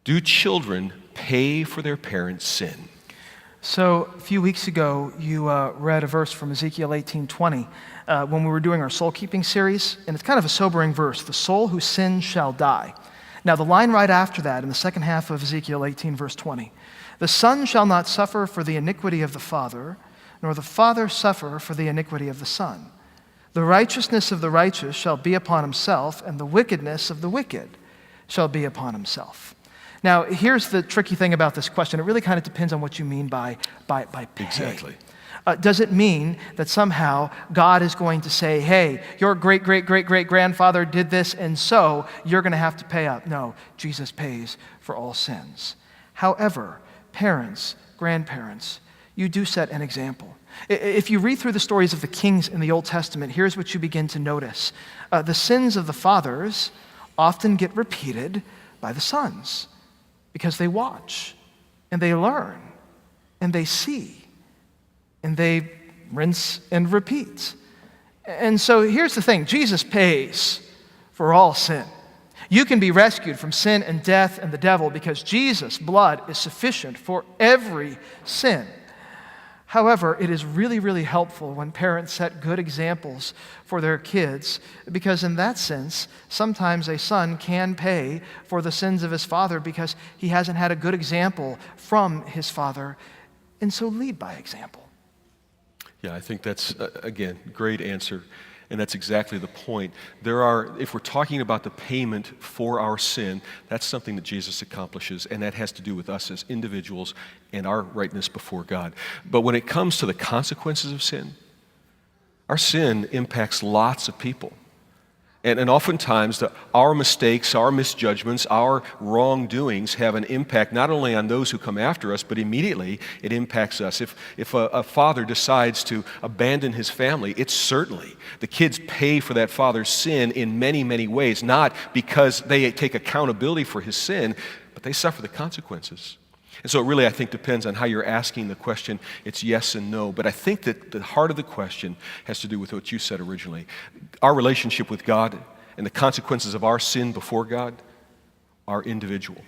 Do children pay for their parents' sin? So a few weeks ago, you read a verse from Ezekiel 18:20 when we were doing our soul-keeping series, and it's kind of a sobering verse. The soul who sins shall die. Now, the line right after that, in the second half of Ezekiel 18, verse 20, the son shall not suffer for the iniquity of the father, nor the father suffer for the iniquity of the son. The righteousness of the righteous shall be upon himself, and the wickedness of the wicked shall be upon himself. Now, here's the tricky thing about this question. It really kind of depends on what you mean by pay. Exactly. Does it mean that somehow God is going to say, hey, your great-great-great-great-grandfather did this, and so you're going to have to pay up? No, Jesus pays for all sins. However, parents, grandparents, you do set an example. If you read through the stories of the kings in the Old Testament, here's what you begin to notice. The sins of the fathers often get repeated by the sons because they watch, and they learn, and they see, and they rinse and repeat. And so here's the thing. Jesus pays for all sin. You can be rescued from sin and death and the devil because Jesus' blood is sufficient for every sin. However, it is really, really helpful when parents set good examples for their kids because in that sense, sometimes a son can pay for the sins of his father because he hasn't had a good example from his father, and so lead by example. Yeah, I think that's, again, great answer, and that's exactly the point. If we're talking about the payment for our sin, that's something that Jesus accomplishes, and that has to do with us as individuals and our rightness before God. But when it comes to the consequences of sin, our sin impacts lots of people. And oftentimes, our mistakes, our misjudgments, our wrongdoings have an impact not only on those who come after us, but immediately it impacts us. If a father decides to abandon his family, it's certainly the kids pay for that father's sin in many, many ways, not because they take accountability for his sin, but they suffer the consequences. And so it really, I think, depends on how you're asking the question. It's yes and no. But I think that the heart of the question has to do with what you said originally. Our relationship with God and the consequences of our sin before God are individual.